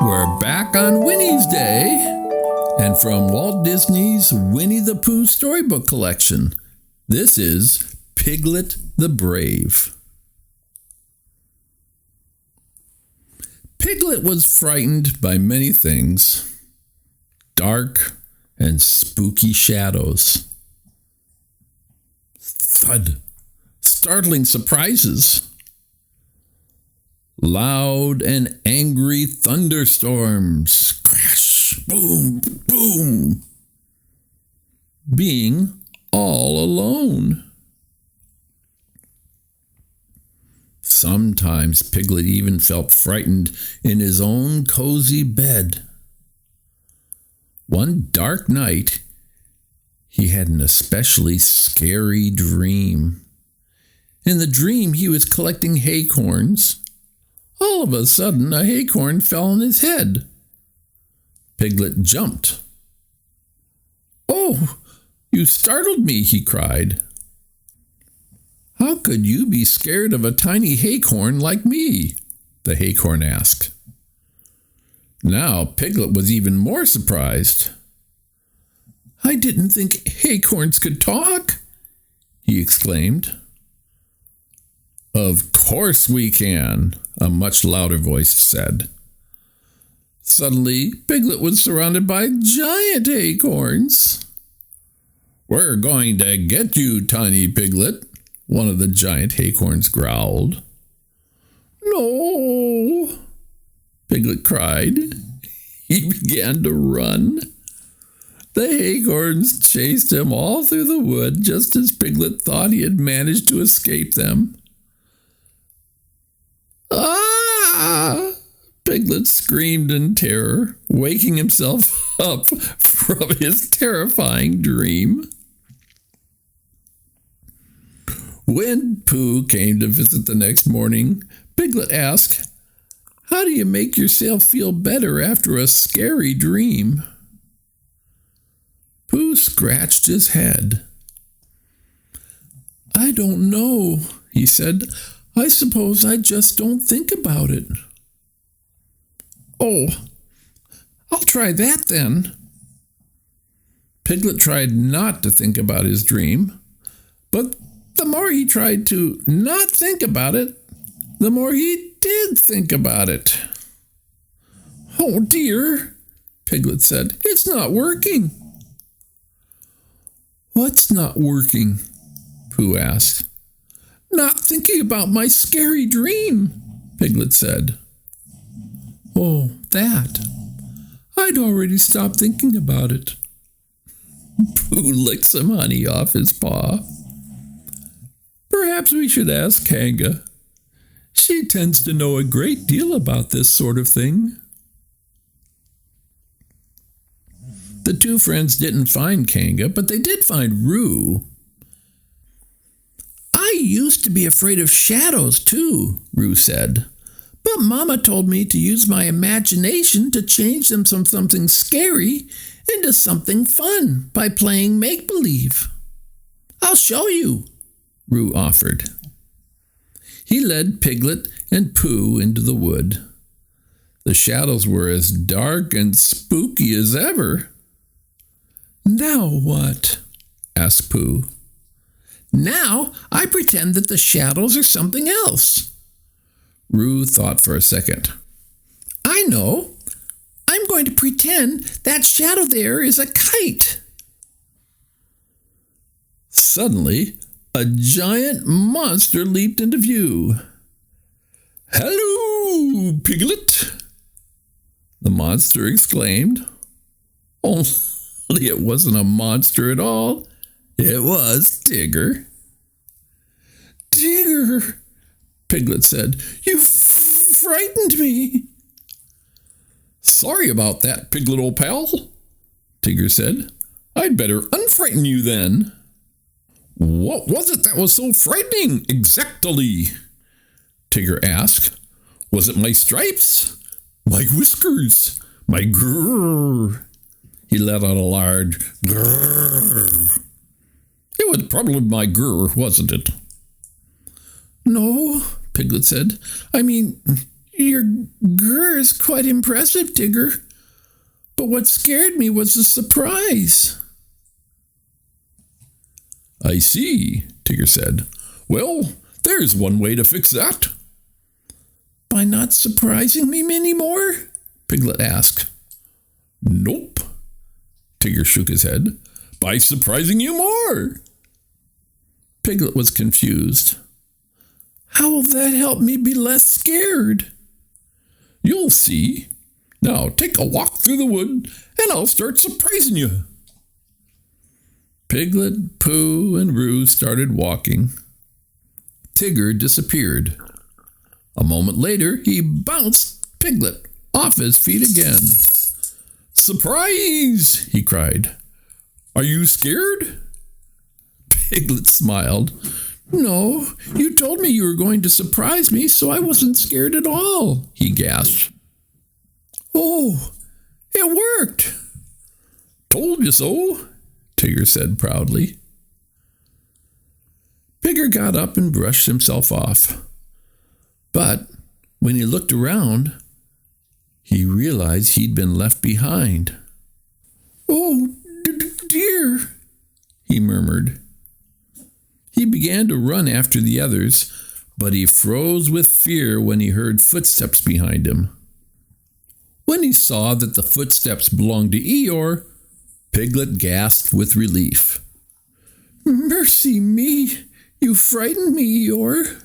We're back on Winnie's Day, and from Walt Disney's Winnie the Pooh Storybook collection, this is Piglet the Brave. Piglet was frightened by many things, dark and spooky shadows, thud, startling surprises, loud and angry thunderstorms, crash, boom, boom, being all alone. Sometimes Piglet even felt frightened in his own cozy bed. One dark night, he had an especially scary dream. In the dream, he was collecting acorns. All of a sudden, a acorn fell on his head. Piglet jumped. "Oh, you startled me," he cried. "How could you be scared of a tiny acorn like me?" the acorn asked. Now Piglet was even more surprised. "I didn't think acorns could talk," he exclaimed. "Of course we can," a much louder voice said. Suddenly, Piglet was surrounded by giant acorns. "We're going to get you, tiny Piglet," one of the giant acorns growled. "No," Piglet cried. He began to run. The acorns chased him all through the wood just as Piglet thought he had managed to escape them. "Ah!" Piglet screamed in terror, waking himself up from his terrifying dream. When Pooh came to visit the next morning, Piglet asked, "How do you make yourself feel better after a scary dream?" Pooh scratched his head. "I don't know," he said. "I suppose I just don't think about it." "Oh, I'll try that then." Piglet tried not to think about his dream, but the more he tried to not think about it, the more he did think about it. "Oh dear," Piglet said, "it's not working." "What's not working?" Pooh asked. "Not thinking about my scary dream," Piglet said. "Oh, that. I'd already stopped thinking about it." Pooh licked some honey off his paw. "Perhaps we should ask Kanga. She tends to know a great deal about this sort of thing." The two friends didn't find Kanga, but they did find Roo. "I used to be afraid of shadows, too," Roo said. "But Mama told me to use my imagination to change them from something scary into something fun by playing make-believe. I'll show you," Roo offered. He led Piglet and Pooh into the wood. The shadows were as dark and spooky as ever. "Now what?" asked Pooh. "Now I pretend that the shadows are something else." Roo thought for a second. "I know. I'm going to pretend that shadow there is a kite." Suddenly, a giant monster leaped into view. "Hello, Piglet!" the monster exclaimed. Only it wasn't a monster at all. It was Tigger. "Tigger," Piglet said, "you frightened me." "Sorry about that, Piglet, old pal," Tigger said. "I'd better unfrighten you then." "What was it that was so frightening exactly?" Tigger asked. "Was it my stripes? My whiskers? My grrr?" He let out a large grrr. "It was probably my grrr, wasn't it?" "No," Piglet said. "I mean, Your grr is quite impressive, Tigger. But what scared me was the surprise. I see, Tigger said. Well, there's one way to fix that. By not surprising me anymore? Piglet asked. Nope. Tigger shook his head. By surprising you more. Piglet was confused. How will that help me be less scared? You'll see. Now take a walk through the wood and I'll start surprising you. Piglet, Pooh, and Roo started walking. Tigger disappeared. A moment later, he bounced Piglet off his feet again. Surprise! He cried. Are you scared? Piglet smiled. No, you told me you were going to surprise me, so I wasn't scared at all, he gasped. Oh, it worked. Told you so, Tigger said proudly. Pigger got up and brushed himself off. But when he looked around, he realized he'd been left behind. Oh, dear, he murmured. He began to run after the others, but he froze with fear when he heard footsteps behind him. When he saw that the footsteps belonged to Eeyore, Piglet gasped with relief. Mercy me, you frightened me, Eeyore.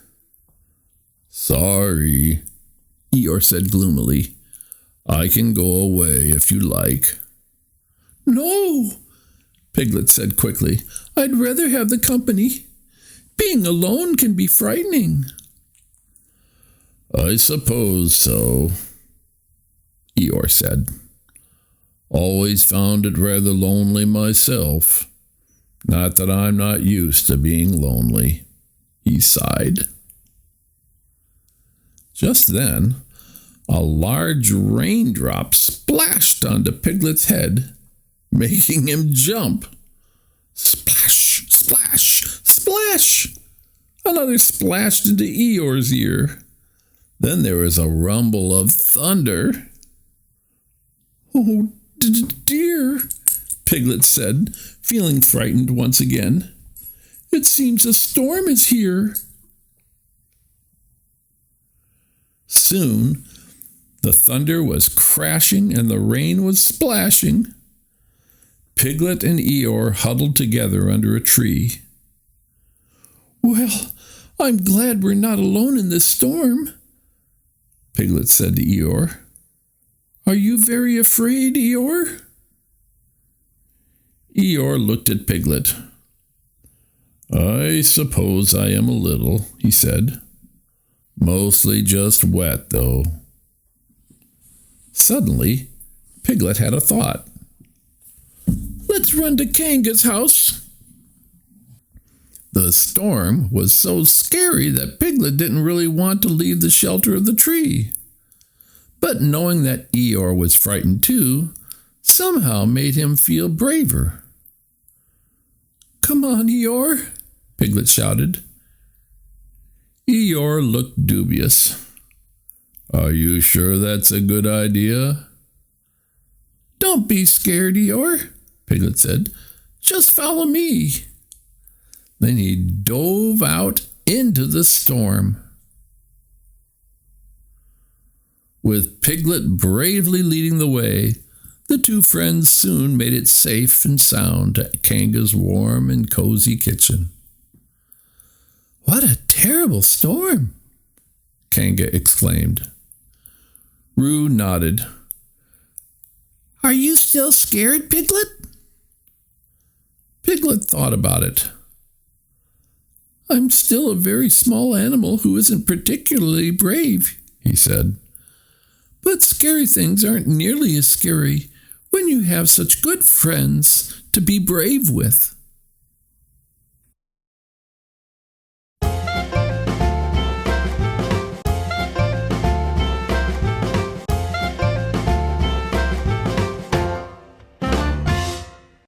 Sorry, Eeyore said gloomily. I can go away if you like. No, Piglet said quickly. I'd rather have the company. Being alone can be frightening. I suppose so, Eeyore said. Always found it rather lonely myself. Not that I'm not used to being lonely, he sighed. Just then, a large raindrop splashed onto Piglet's head, making him jump. Splash, splash, splash! Another splashed into Eeyore's ear. Then there was a rumble of thunder. Oh, dear, Piglet said, feeling frightened once again. It seems a storm is here. Soon, the thunder was crashing and the rain was splashing. Piglet and Eeyore huddled together under a tree. Well, I'm glad we're not alone in this storm, Piglet said to Eeyore. Are you very afraid, Eeyore? Eeyore looked at Piglet. I suppose I am a little, he said. Mostly just wet, though. Suddenly, Piglet had a thought. Let's run to Kanga's house. The storm was so scary that Piglet didn't really want to leave the shelter of the tree. But knowing that Eeyore was frightened too, somehow made him feel braver. Come on, Eeyore, Piglet shouted. Eeyore looked dubious. Are you sure that's a good idea? Don't be scared, Eeyore, Piglet said. Just follow me. Then he dove out into the storm. With Piglet bravely leading the way, the two friends soon made it safe and sound to Kanga's warm and cozy kitchen. What a terrible storm, Kanga exclaimed. Roo nodded. Are you still scared, Piglet? Piglet thought about it. I'm still a very small animal who isn't particularly brave, he said. But scary things aren't nearly as scary when you have such good friends to be brave with.